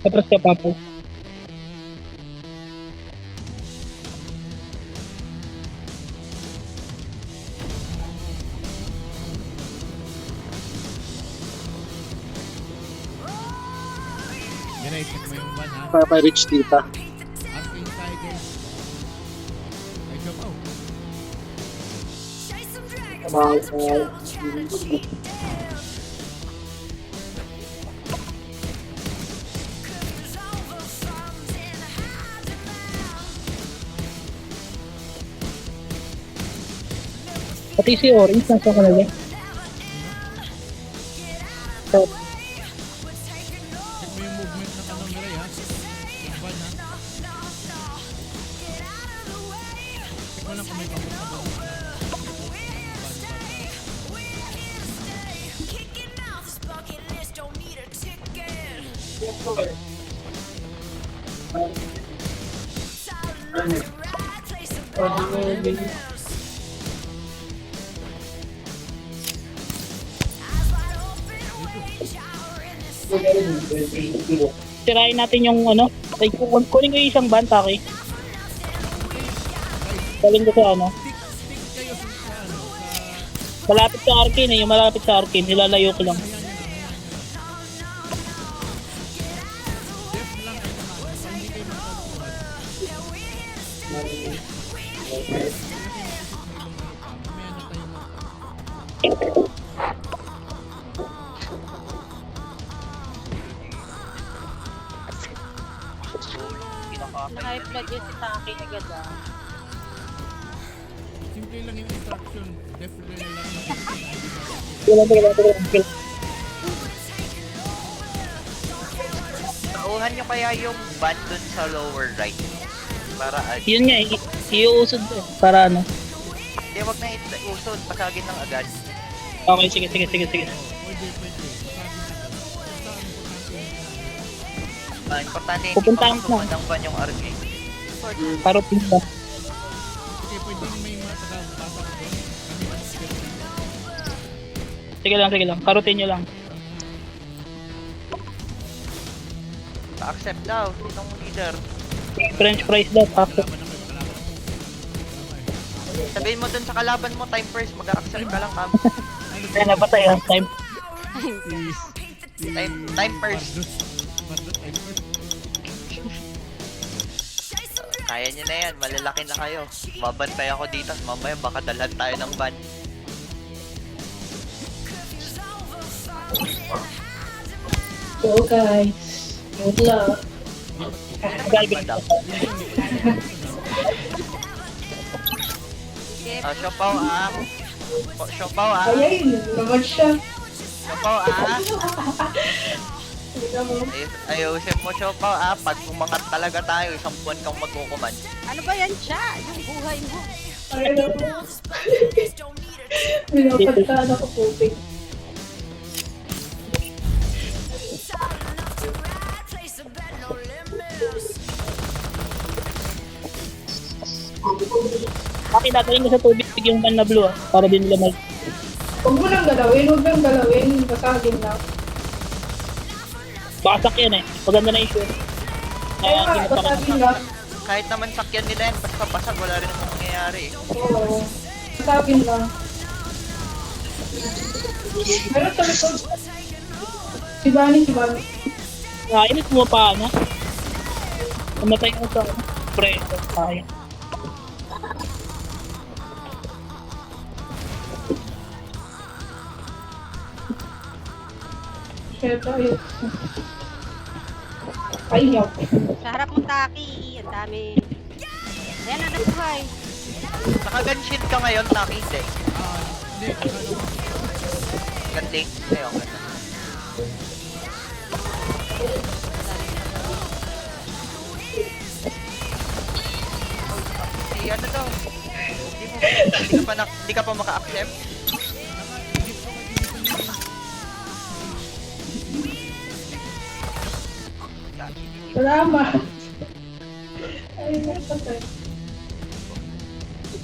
Tapos ka, Papo. Ginaitik mo yung van ha. Para kay Rich Tita. Arcane Tiger. Ay, Chopaw. Pati si Orange, nasa ka na lang. So, Check mo yung movement ng ano Miray ha. Yung van ha. Check mo lang kung may pabot na van. sirain natin yung ano. Ay, kunin ko yung isang van, Taki. Galing ko sa ano. Stick kayo sa ano. Sa... Malapit sa Arcane eh, yung malapit sa Arcane. Nilalayo ko lang. Ayan yan. Def lang ay naman. Para hindi kayo magkagulat. Mamaya na tayo mag... Na-high blood yun si Taki agad ah. Simple lang yung instruction. Def lang lang. Sige lang. Nauhan nyo kaya yung van dun sa lower right. Para Yun nga eh, iuusod ko eh. Para ano. Hindi, wag na usod. Pasagin lang agad. Okay, sige. Pwede. Importante hindi Pupuntahan ko. mapasukan ng van yung RG. Parot din ba? Okay, pwede may mga taga-basa ko doon. Kami mag-skip. Sige lang. Karutin nyo lang. Pa-accept daw. Sinong leader? French fries daw, Papo. Kalaban na kayo, kalaban. Sabihin mo dun sa kalaban mo, time first. Mag-accept ka lang, Cam. Kaya napatay ang time. Please. Time first. Mardot, time first. Kaya nyo na yan. Malalaki na kayo. Babantay ako dito. Mamaya baka dalhan tayo ng van. So guys, good luck. Madam. Siopaw Siopaw Ayun, naman siya. Siopaw Ayusin mo Siopaw pag umangat talaga tayo, isang buwan kang magkukuman. Ano ba yan siya? Yung buhay mo. Ayun ako. Pinapagkaan ako putik. Dadalhin ko sa tubig yung van na blue para din nila mag... Huwag mo nang galawin. Basagin lang. Bakasak yan eh. Maganda na issue. Kaya nga, basagin lang. Kahit naman sakyan nila yan, basta basag, wala rin namang mangyayari. Oo. Basagin lang. Meron sa likod. Si Bani. Init mo pa ano? Namatay ko sa preso. Kaya. Share tayo. Ayaw. Sa harap mo Taki. Ang dami. Ayan na nagbuhay. Naka-gunshield ka ngayon, Taki, hindi. Hindi, ano. Gunlink. Ayun, ganda. Si ano daw? Hindi ka pa maka-accept? Salamat. Ay, napatay.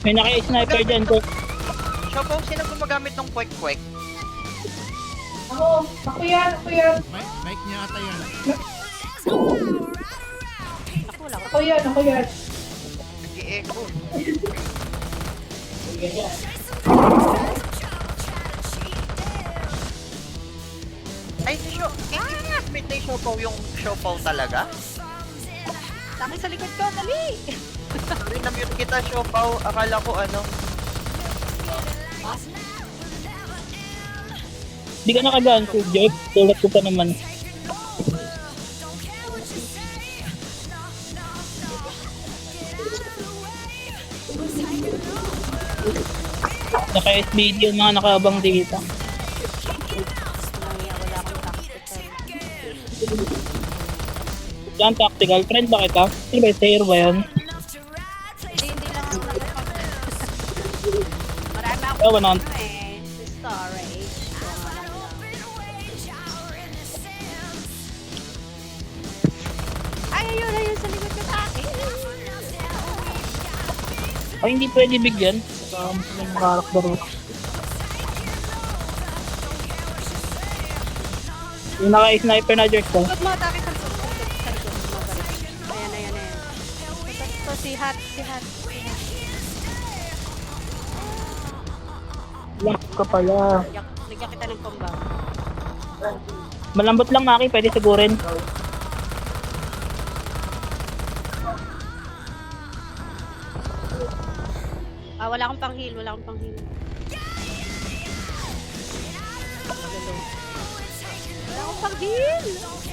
May naka-sniper dyan. So, Siopaw, sino gumagamit ng kwek-kwek? Ako yan. Mike niya ata yan. yan, ako yan. Nag-i-echo. Ay, show. May siopaw yung siopaw talaga? Taki sa likod ko, dali! Sorry, na-mute kita, siopaw. Akala ko ano. Di ka nakagaan, Sir Jeff. Tulad ko pa naman. Naka-SBD yung mga nakabang dito. Wala akong tactical. Yan, tactical. Friend ba kita? Sino ba? Sayer ba yun? Hindi lang ako nakapag... Marami ako Ewan na. storage. Ay, ayun, sa likod ko taki. Ay, hindi pwede bigyan. Yung karakter mo. Yung naka-sniper na jerk ko. Huwag mo atake sa likod. Sa likod. Ayan, ayan, ayan. So, si Hat. Lang ka pala. Nagyan kita ng combo. Malambot lang, Maki. Pwede sigurin. Wala akong pang-heal. Wala akong pang-heal.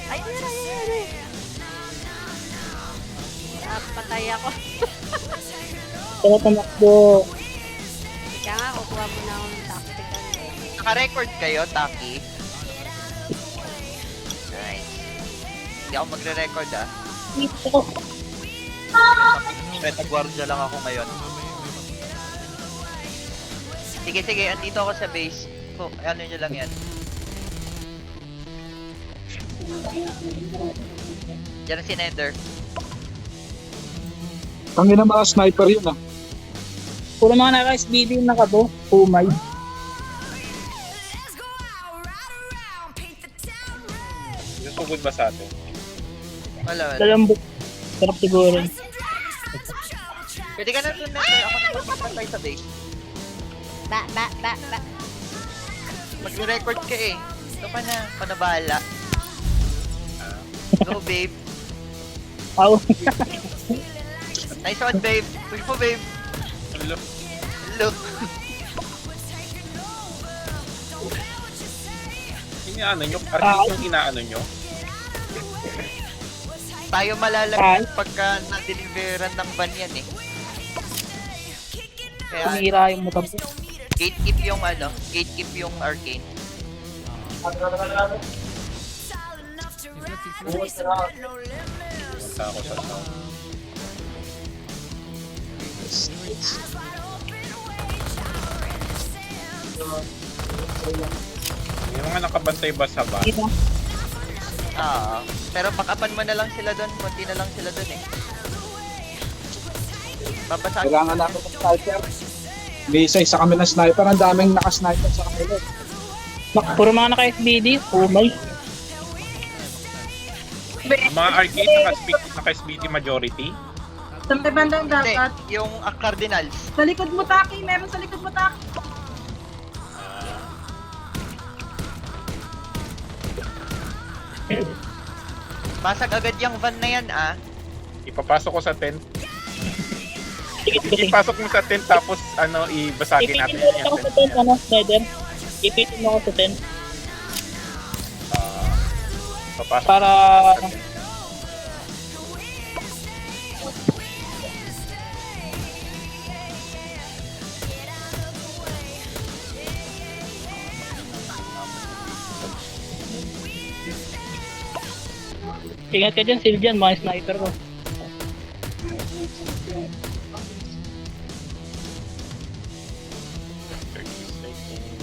Ay, ayan. Patay ako. Kaya tamakbo. Kaya nga, kukuha mo na ako ng tactical. Naka-record kayo, Taki? Nice. Hindi ako magre-record ah. Retaguardia lang ako ngayon. Sige, andito ako sa base. Ano nyo lang yan. Diyan si Nether. Ang ina mga sniper yun ah. Puro mga naka-SBD yung nakabo. Umay. Susugod ba sa atin? Wala. Lalambot. Sarap sigurin. Pwede ka na dun, Nether. Ako na magpapantay sa base. Ba. Magre-record ka eh. Ito ka na. Panabahala. Go, babe. Aw. Nice one, babe. Push mo, babe. Look, Look. inaano nyo? Arcade yung inaano nyo? Tayo malalagyan pagka na-deliveran ng ban yan eh. Kaya Tumira yung motor. gatekeep yung ano, gatekeep yung arcane. Punta ako sa sound. Yung mga nakabantay ba sa ba? Kita. Pero backupan mo na lang sila doon, konti na lang sila doon eh. Babasagin. Kailangan natin ng sniper. May isa kami ng sniper. Ang daming naka-sniper sa kanila. Puro mga naka-SBD. Umay. Ang mga arcade naka-SBT majority. Sa may bandang Hindi, dagat. yung Cardinals. Sa likod mo, Taki. Meron sa likod mo, Taki. Basag agad yung van na yan ah. Ipapasok ko sa tent. Sige. Ipasok mo sa tent tapos ano, ibasagin natin Ipitin mo yung ako sa tent. tent, ano, Nether. Ipitin mo ako sa tent. Papasok Para... sa tent. Ingat ka dyan, Sylvian. Mga sniper ko.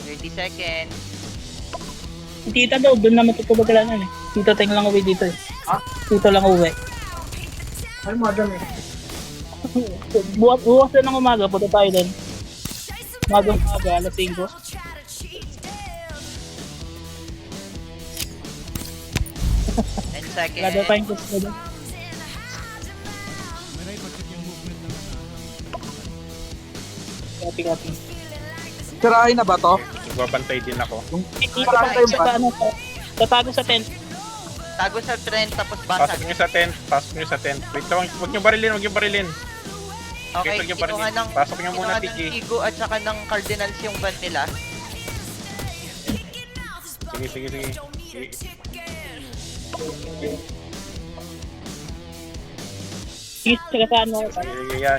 Thirty seconds. Si Tita daw, doon na matutubagalan eh. Tita Teng lang uwi dito eh. Tito lang uwi. Ay, madam eh. Bukas na ng umaga, punta tayo doon. Umaga, alas 5. 10 seconds. Wala daw tayong gusto doon. Copy. Sirahin na ba to? Magbabantay din ako. Dito pa tayo sa ano, tatago sa tent. Tago sa trend tapos basag. Pasok nyo sa tent. Pasok nyo sa tent. Wait lang, huwag nyo barilin, huwag nyo barilin. Okay, Huwag nyo kinuha barilin. ng, Pasok nyo muna, kinuha ng Tiki. Igo at saka ng Cardinals yung van nila. Sige. Sige, saka sa ano. Sige, yan.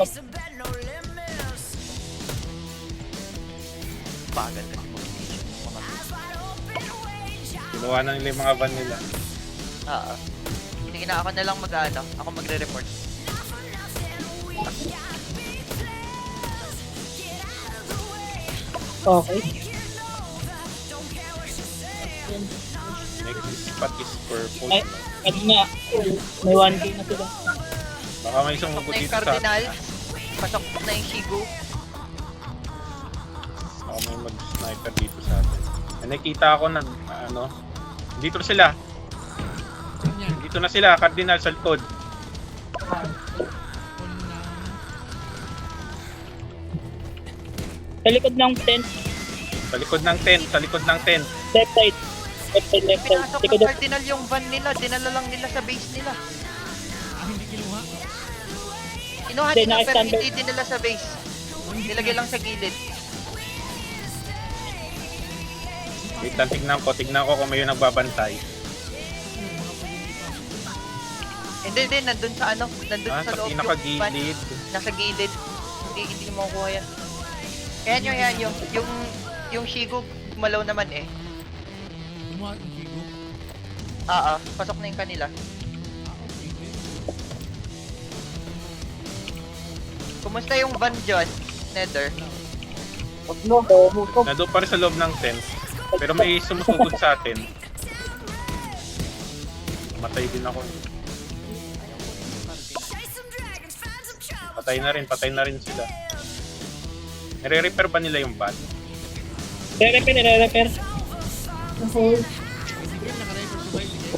Bagal kasi mo. Kinuha na nila yung mga van nila. Sige na, ako na lang mag-ano. Ako magre-report. Okay. Next spot is purple. Ay, kanina, may 1K na sila. Baka may Pasok sumugot na yung dito sa akin. Cardinals. Pasok na yung Shigo. Baka may mag-sniper dito sa atin. Nakita ako na, ano, dito na sila. Saan yan? Dito na sila, Cardinal sa likod. Sa likod ng tent, Sa likod ng tent. left side. Left side. Pinasok Likod ng ng Cardinal yung van nila. Dinala lang nila sa base nila. Hindi kinuha. Kinuha Hindi, nila pero naka-standby. hindi dinala sa base. Nilagay lang sa gilid. Wait lang, tignan ko kung may nagbabantay. Hindi, nandun sa ano, nandun sa Sa loob yung van. pinakagilid. Nasa gilid. Hindi mo makuha yan. Yan, yung Shigo, gumalaw naman eh. Kumuha ng Shigo. Pasok na yung kanila. Okay. Kumusta yung van dyan, Nether? Nandun pa rin sa loob ng tent. Pero may sumusugod sa atin. Matay din ako. Patay na rin sila. Nire-repair ba nila yung van? Re-repair. Hold. Sige, naka-record sa bail. Sige.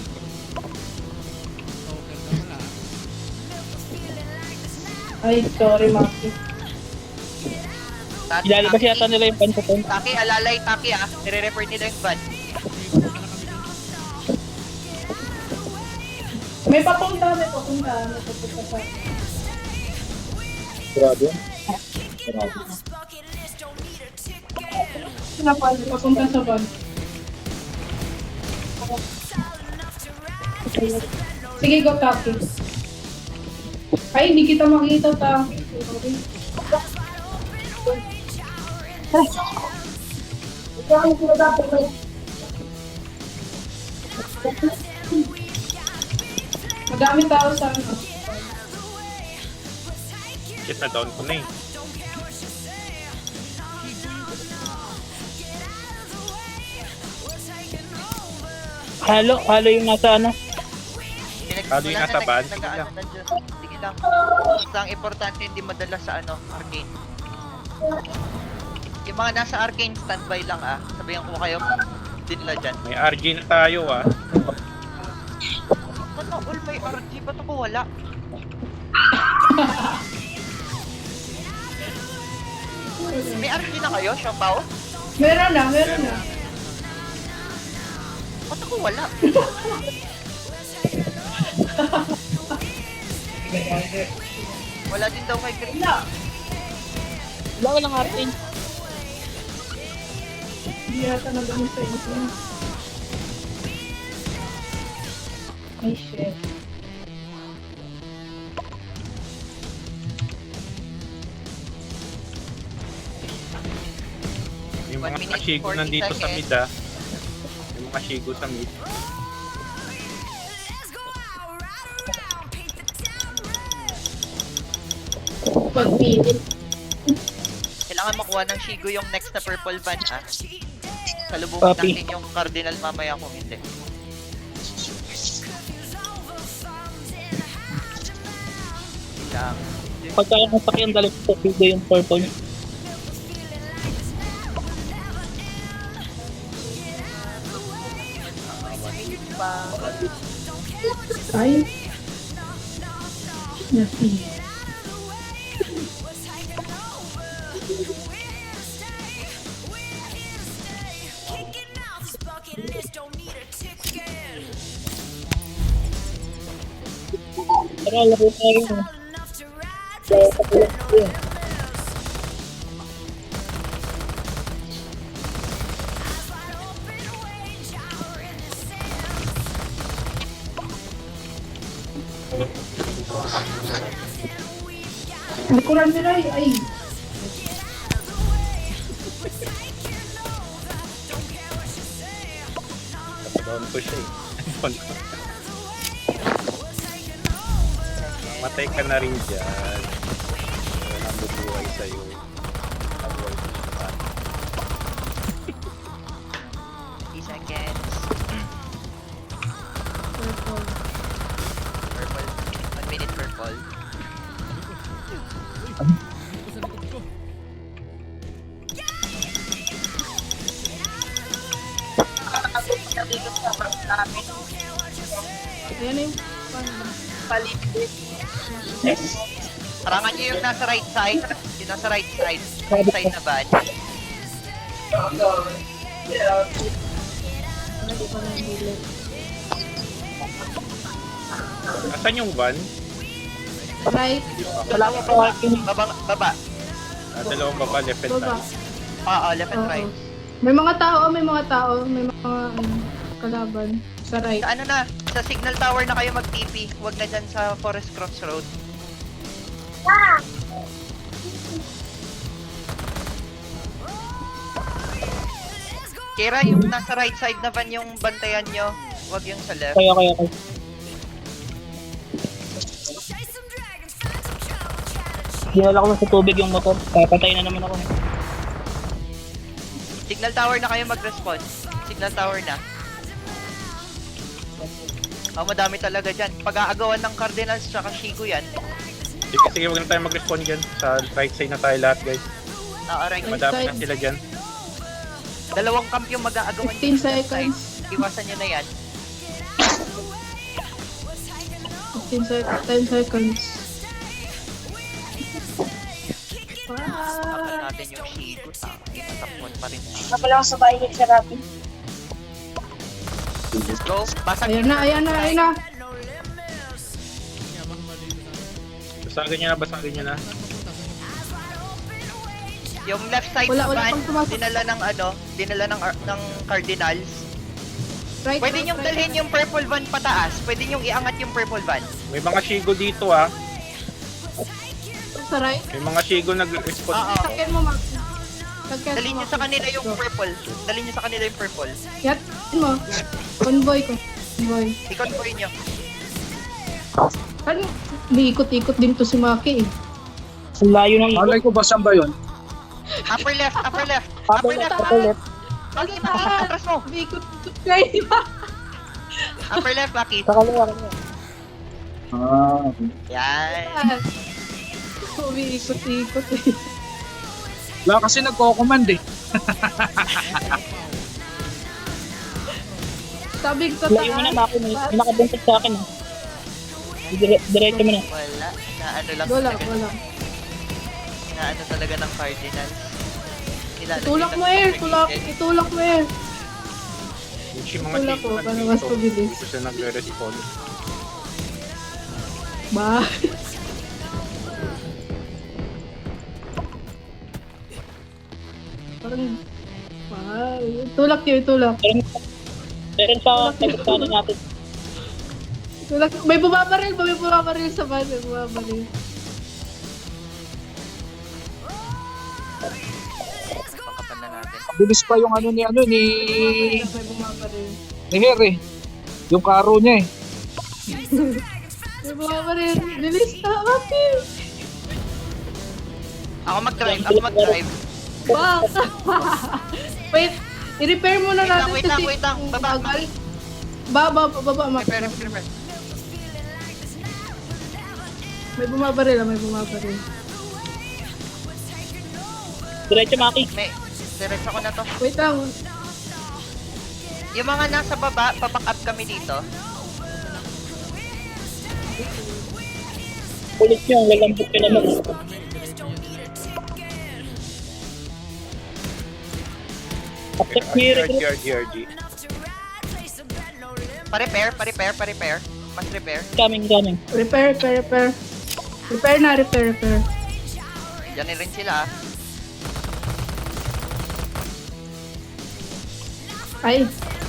Stalker ka pala. Ay, sorry, Maki. Ilalabas yata nila yung pan sa tent. Taki, alalay, Taki nire-refer nila yung van. May papunta. Papunta sa... Grabe. Papunta sa van. Sige, go, Taki. Ay, hindi kita makita, Taki. Sorry. Madami tao sa ano. Shit, na down ko na eh. Halo yung nasa ano. Halo yung nasa van? Sige lang. Sige lang. Basta ang importante hindi madala sa ano, arcane. Yung mga nasa arcane, standby lang Sabihan ko kayo, din nila dyan. May RG na tayo Ano, all may RG, ba't ako wala? May RG na kayo, Xiaopao? Meron na. Ba't ako wala? Wala din daw kay Green. Wala ko lang atin. Hindi yata na ganun sa inyo. Ay, shit. Yung 1 mga minute, kashigo 40 nandito sa seconds. mid Yung mga kashigo sa mid. Pag-minute. Kailangan makuha ng Shigo yung next na purple van Salubungin Copy. natin yung Cardinal mamaya kung hindi. Lang. Pagka yung masakyan, dali sa video yung purple. Ay. Nasi. Tara, laro tayo. Laro pa pala tayo. Likuran nila ay. Doon ko siya eh. Doon ko. Matay ka na rin dyan. Wala nang bubuhay sa'yo. Avoid mo siya. 3 seconds. Purple. 1 minute purple. Ito sa likod ko. Ayan na yung Parangan nyo yung nasa right side. Yung nasa right side. Right side na van. Asan yung van? right. Wala ka pa Baba. Dalawang baba, left and Baba. right. Oo, left and Oo. right. May mga tao, may mga kalaban sa right. Sa ano na, sa signal tower na kayo mag-TP. Huwag na dyan sa Forest Crossroad. Kira, yung nasa right side na van yung bantayan nyo. Huwag yung sa left. kaya. Dinala ko sa tubig yung motor. Papatay na naman ako. Signal tower na kayo mag-response. Signal tower na. Madami talaga dyan. Pag-aagawan ng Cardinals tsaka Shigo yan. Sige, huwag na tayo mag-respond dyan. Sa right side na tayo lahat, guys. Naaray. Madami na sila dyan. Dalawang kamp yung mag-aagawan 15 dyan sa left seconds. side. Iwasan nyo na yan. 10 seconds. Tapan natin yung Shigo. Tapon pa rin. Napala ako sa bahay ni Sarapi. Go. Basag Ayan na. Yabang ba dito sa akin? Basagin nyo na. yung left side Wala na van. pang pumasok. Dinala ng Cardinals. Right. Pwede nyo dalhin yung purple van pataas. Pwede nyo iangat yung purple van. May mga Shigo dito ah. Sa right. May mga Shigo nag-respond Oo. dito. Sakyan mo, Max. Sakyan Dalhin nyo sa kanila yung purple. Dalhin nyo sa kanila yung purple. Yan mo. Convoy ko. Convoy. I-convoy nyo. Ano? May ikot-ikot din to si Maki eh. Ang layo ng ikot. Malay ko ba saan ba yun? Upper left. Upper left. Maki, atras mo. May ikot-ikot kayo. Upper left, Maki. Sa kaliwa. Ah, Yan. May ikot-ikot eh. wala kasi nagko-command eh. Sabi ko Layo mo na, Maki. May nakabungkot sa akin. Diretso mo na. Wala. Na ano lang Wala. talaga. Na ano talaga ng Cardinals. Tulak mo air. Itulak mo air. Yung mga Wala Shigo ko, para nandito. mas mabilis. Dito siya nagre-respond. Ba? Parang... Wow. Tulak yun, tulak. Meron sa pagkakano natin. Tulak. May bumabaril ba? May bumabaril sa van. May bumabaril. Pakapan na natin. Bilis pa yung ano ni May bumabaril. Her eh. Yung karo niya eh. May bumabaril. Bilis na, Maki. Ako mag-drive. Wow. Wait. I-repair muna natin Wait lang. Baba. bagal. Baba, Maki. Repair. May bumabaril, may bumabaril. Diretso, Maki. May, diretso ko na to. Wait lang. Yung mga nasa baba, paback up kami dito. Ulit nyo, lalambot ka naman. Accept me, GRG. Pa-repair. Mas repair. Coming. Repair. Repair na, repair. Diyan rin sila ah. Ay,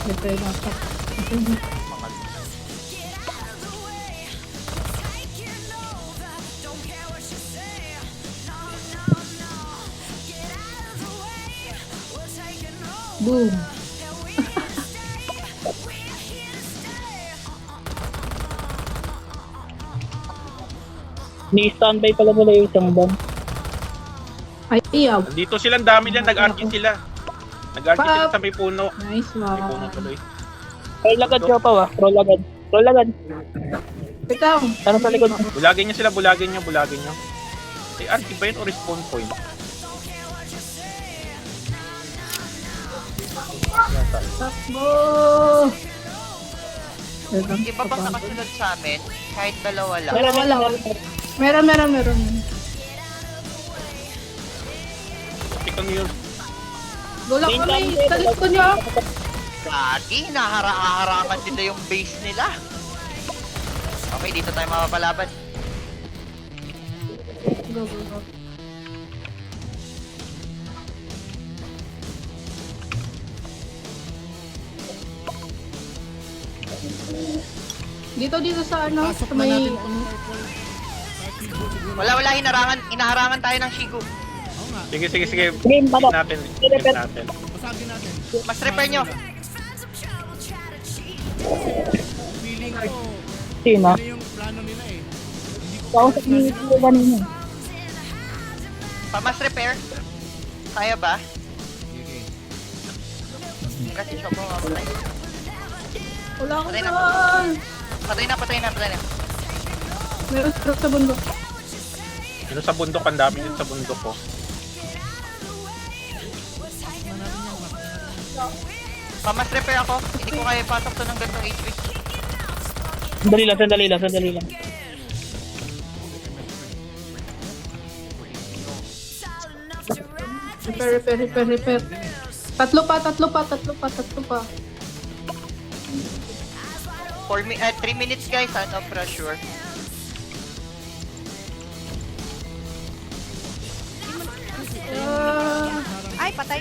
repair na pa. Mga Boom. Ni-standby pala nila yung isang bomb. Ay, iyaw. Nandito silang dami dyan, nag-argue sila. Nag-argue sila Pa- sa may puno. Nice, May puno wow. tuloy. Roll agad, Chopa, wa. Roll agad. Ikaw. Ano sa likod? Bulagin nyo sila, bulagin nyo. Eh, argue ba yun o respawn point? Takbo! iba bang nakasunod sa amin? Kahit dalawa lang. Wala. Meron. Ikaw nyo yun. Gulak kami. Talis ko niya. Gagi, naharangan nila yung base nila. Okay, dito tayo mapapalaban. Go. Dito sa ano, Pasok sa na may... natin itong purple. Wala, inaharangan tayo ng Shigu. Oo nga, Sige. Game, Game baba. natin. Game natin. basagin natin. Mas repair nyo. Feeling ko, Sino? ano yung plano nila eh. Hindi ko Kausap ni Kuya kanina. Mas repair. Kaya ba? sige. Kasi siya po mapatay. Wala ko Patay na. na. Patay na. Meron truck sa bundok. Yun sa bundok, ang dami yun sa bundok ko. Mas repair ako. Hindi ko kaya pasok to ng gantong HP. Sandali lang. Repair. Tatlo pa. 3 minutes guys, no pressure. Ay, patay.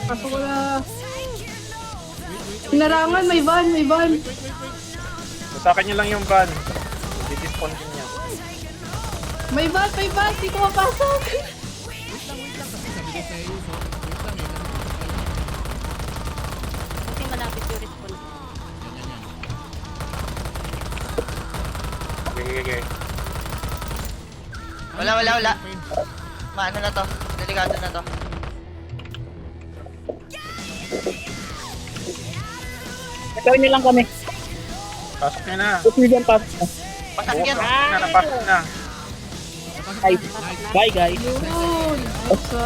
Pasok ko na. Pinarangan, may van. Sa akin nyo lang yung van. Didispawn din niya. May van. Di ko mapasok. Kasi malapit yung respawn. Okay. Wala. Maano na to? Delikado na to. Gawin niyo lang kami. Pasok nyo na. Put me dyan, pasok na. Pasok yan. Napasok na. Ay, bye guys. Yun. Asa.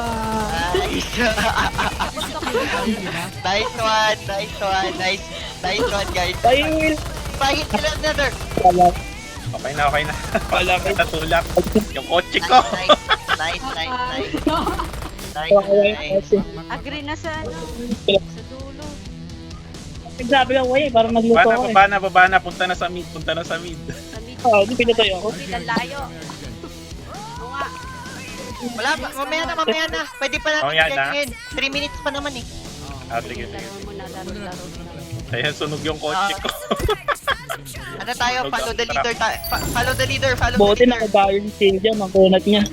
Nice one guys. Bye, Will. Pahit sila another. Wala. Okay na. Wala ka natulak. Yung kotse ko. Nice. Agree na sa ano. Sa dulo. Nagsabi lang, way, parang nagluto ako eh. Baba na. Punta na sa mid. Sa mid. Oo, hindi pinatay ako. Bilang layo. Oo nga. Wala pa. Mamaya na. Pwede pa natin Mamaya na. check-in. 3 minutes pa naman eh. Sige. Laro mo na, laro. Ayan, sunog yung kotse ko. Ano tayo? Follow the leader. Follow the leader. Buti nakabayar yung sale dyan, ang kunat niya.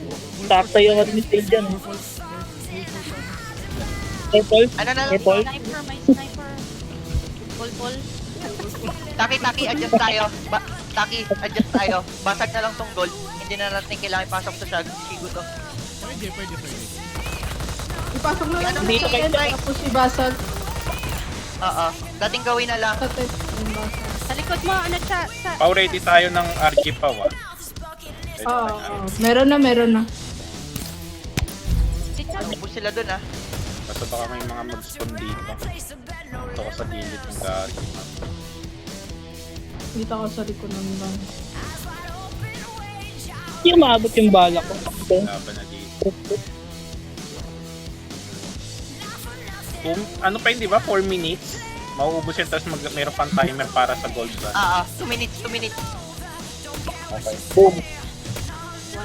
Sakto yung at yung sale dyan. Apple? Ano na lang? Apple? Sniper, may sniper. Pol. Taki, adjust tayo. Adjust tayo. Basag na lang tong gold. Hindi na natin kailangan ipasok sa Shigu to. Pwede. Ipasok na lang. Dito sa kayo, end, guys. Tapos ibasag. Oo. Dating gawin na lang. Tatay. Yung basag. Sa likod mo, ano sa... Ready tayo ng RG pa, wa. Oo. Meron na. Ubus sila dun ah. Basta baka may mga mag-spawn dito. Ito ko sa gilid ng RG. Dito ako sa likod ng van. Hindi maabot yung bala ko. Laban na dito. Ano pa yun, di ba? 4 minutes? Mauubos yan, tapos meron pang timer para sa gold run. 2 minutes, 2 minutes. Okay. Boom. 1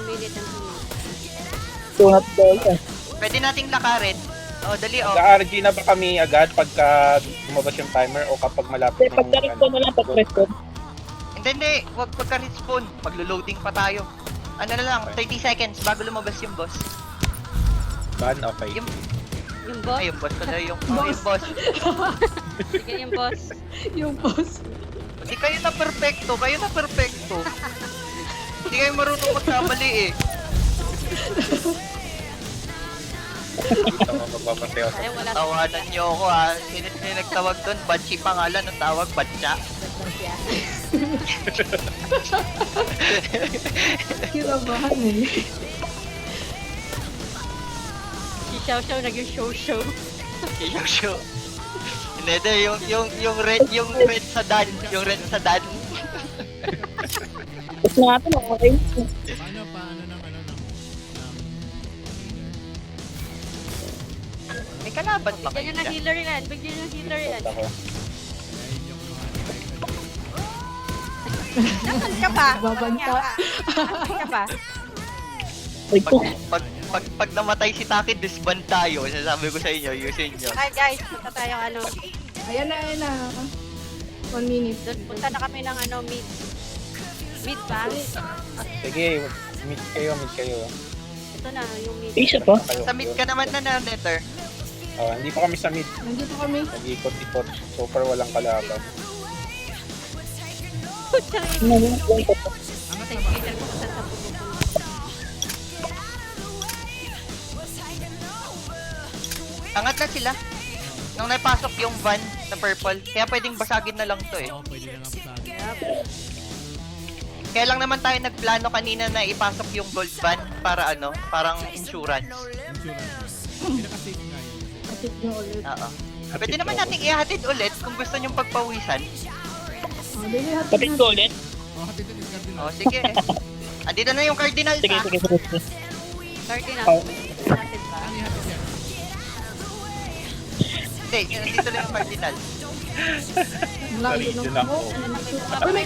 minute and 2 minutes. Tunat ball eh. Pwede nating lakarin. Oh, dali oh. Sa RG na ba kami agad pagka lumabas yung timer o kapag malapit Kasi pag-direct ko na lang pag-respawn. Hindi. Wag pagka-respawn. Maglo-loading pa tayo. Ano na lang, 30 seconds bago lumabas yung boss. ban? Okay. Yung, Yung boss. yung boss pala yung boss. Sige yung boss. Yung boss. Hindi kayo na perfecto. Hindi kayo marunong magkamali eh. Dito mo magpapasayaw sa Ay, wala. Tawanan niyo ako ha. Sino nagtawag doon? Banchi pangalan ang tawag, Batcha. Kirabahan eh. Si Xiao Xiao naging show. Yung show. Hindi, yung red sa Dan. Yung red sa Dan. Gusto natin okay. Paano ng May kalaban pa Bigyan kayo nyo ng dyan? healer yan. Bigyan nyo ng healer yan. ako. Nasaan ka pa? Babanta. Nasaan ka pa? Ay ko. Pag namatay si Taki, disband tayo. Sasabi ko sa inyo, yusin nyo. Okay guys, punta tayo Ayan na. 1 minute. Doon punta na kami ng mid. Mid pa? Sige, meet kayo. Ito na, yung mid. Isa pa. Kayo. Sa mid ka naman na Netter. Hindi pa kami sa mid. Nandito kami. Nag-ikot-ikot. So far walang kalaban. Ano yung point ko? Sa healer ko sa pupunta. Angat na sila. Nung napasok yung van na purple, kaya pwedeng basagin na lang to eh. pwede na nga masabi. Kaya lang naman tayo nagplano kanina na ipasok yung gold van para parang insurance. Insurance. Pinaka-safe nga yun. Atit nyo ulit. Oo. Pwede naman nating ihatid ulit kung gusto nyong pagpawisan. Dili hatid Kapit na. ko ulit. Oh, hatid na discard din. O, sige. Andito na yung cardinal Sige. 30 na. Oh. Natin ba? Ano yung hatid yan? Hindi, nandito lang yung cardinal. Layo Sarili ng lang smoke. po. Uy, may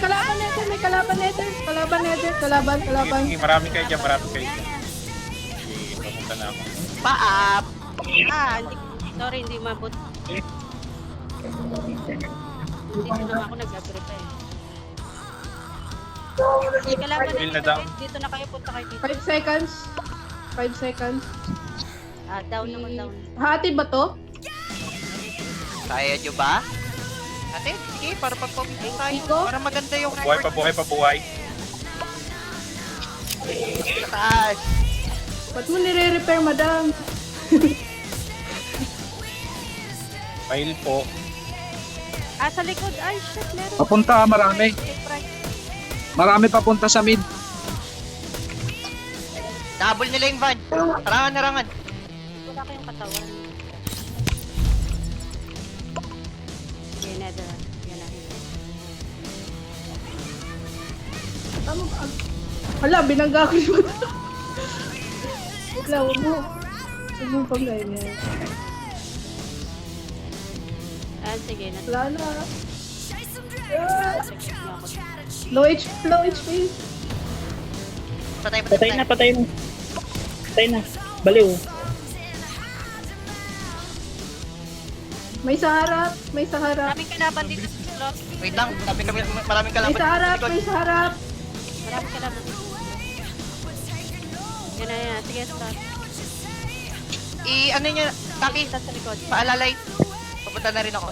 kalaban netter. Kalaban. Sige, marami kayo dyan. Sige, papunta na ako. Paap! Sorry, hindi mabot. Dito na ako nag-prepare. Hindi kalaban Feel na down. Dito na kayo, punta kayo dito. 5 seconds. 5 seconds. Down naman, down. Hatid ba to? Kaya nyo ba? Ate, sige, para pagpawisan tayo. Iko? Para maganda yung Pabuhay, pabuhay. Sa taas. Ba't mo nire-repair, madam? File po. Sa likod. Ay, shit, meron. Papunta, marami. Marami papunta sa mid. Nahabol nila yung van. Harangan. Wala kayong katawan. Okay, nether. Yan na. Tama ba? Hala, binangga ko yung wala, huwag mo. Huwag mo pang ganyan. Sige. Wala na. Low HP. Patay. Patay na. Baliw. May sa harap. Maraming kalaban dito sa slot. Wait lang, maraming May kalaban. sa harap. Maraming kalaban dito. Yan na. Sige, start. Ano niya, Taki, Start sa likod. paalalay. Papunta na rin ako.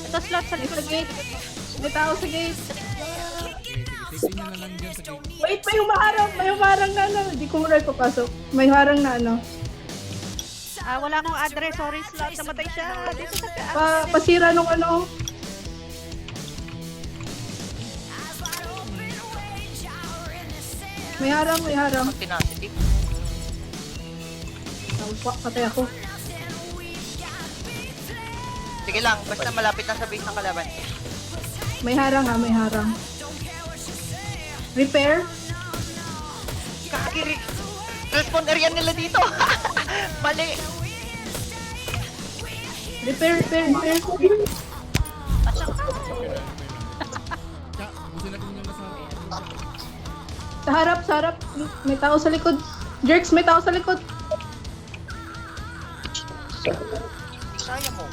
Ito slot sa likod. May tao sa gate. Sige, safety nyo na lang dyan sa gate. Wait, may humarang na Hindi ko muna papasok. May harang na Wala akong address. Sorry, slot. Namatay siya. Dito sa Pasira nung May harang. Tenacity. Patay ako. Sige lang, basta malapit na sa base ng kalaban. May harang. Repair. Kakiri. Respawn area nila dito. Mali. Repair. Kaya, busin natin yung nasa... Sa harap. May tao sa likod. Jerks, may tao sa likod. Kaya mo.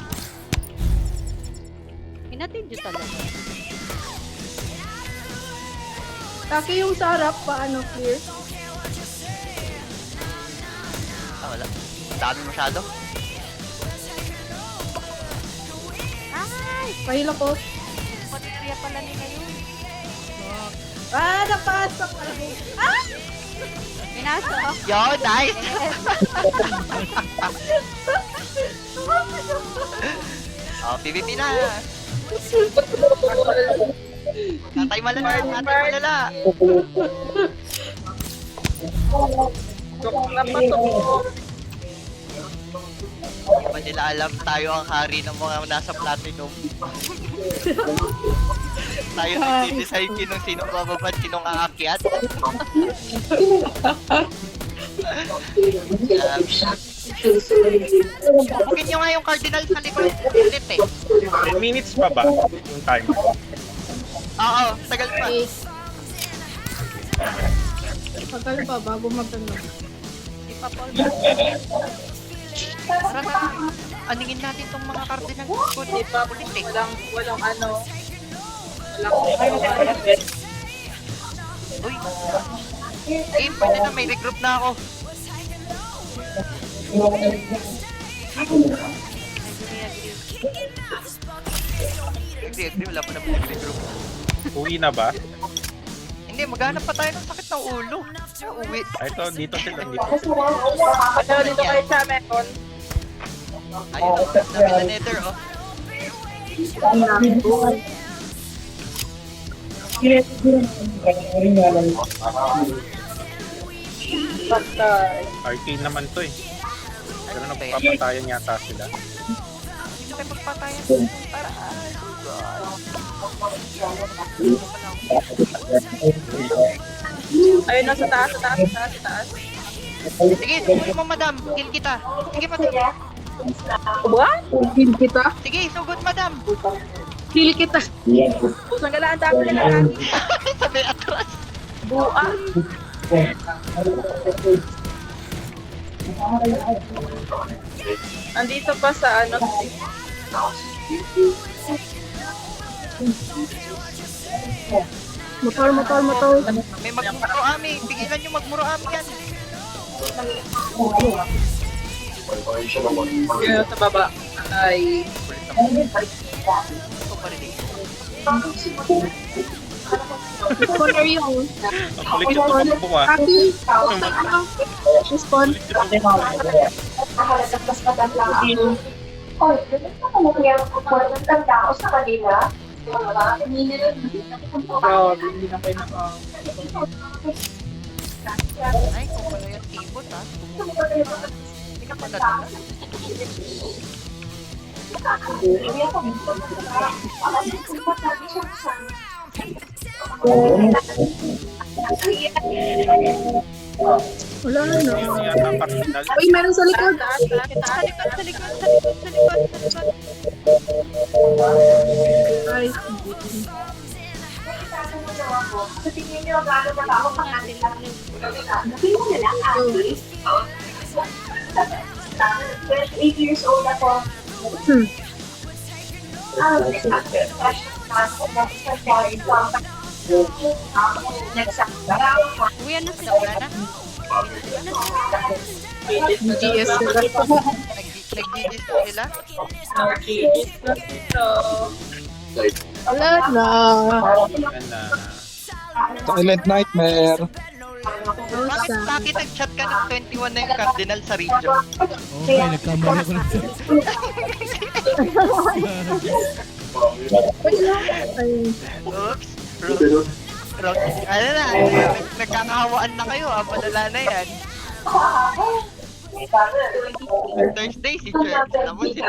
Pinatid yun talaga. Taki yung sa harap, paano clear? Wala. Dami masyado. Ay! Pahila ko. Patriya pala nila yun. Napasok pala. Pinasok. Yo, nice! Oh, PVP na. Tatay malala. Hindi ba nila alam tayo ang hari ng mga nasa platinum? Tayo nag-decide sinong bababa at sinong aakyat. Bukin nyo nga yung cardinal sa likod. Ulit eh. 10 minutes pa ba yung time? Oo, tagal pa. Tagal pa bago magano. Ipapol. Tara na. Aningin natin tong mga cardinal sa likod. Ulit eh. Walang ano. Uy. Eh, pwede na. May regroup na ako. Agree. Wala pa naman nag-regroup. Uwi na ba? Hindi, maghanap pa tayo ng sakit ng ulo. Uwi. Ay, ito, dito sila. Dito kayo sa meron. Ayun, namin na nether, oh. Arcane naman to eh. Pero Ano ba yan? nagpapatayan yata sila. Dito kayo magpatayan. Para, Ayun, nasa taas. sige, sugot mo, madam. Kill kita. Sige, madam. What? Kill kita. Sige, sugot, madam. Kill kita. Pusang galaan, dami na lang. Sabi atras. Buang. Andito pa sa ano. Motor. May magmuro ami. Pigilan nyo magmuro ami yan. Yun, sa baba. Ay. Ito pa rin eh. Corner yun. Ang kulit yung tumakbo ah. Taki. Respawn. Grabe, hindi na kayo naka... Ay, kung pala yung tibot ha. Hindi ka pala doon. Wala na. Yung yata cardinal. Uy, meron sa likod. Sa likod. Ay, Uwian na sila. Wala na. GS sila. Nag-GGs sila. Wala na. Yan na. Silent Nightmare. Bakit nag-chat ka ng 21 na yung cardinal sa region? Okay, nagkamali ako lang. Ay, Oops. Wrong. Ano na, nagkakahawaan na kayo ah, malala na yan. Thursday si Church, tapos si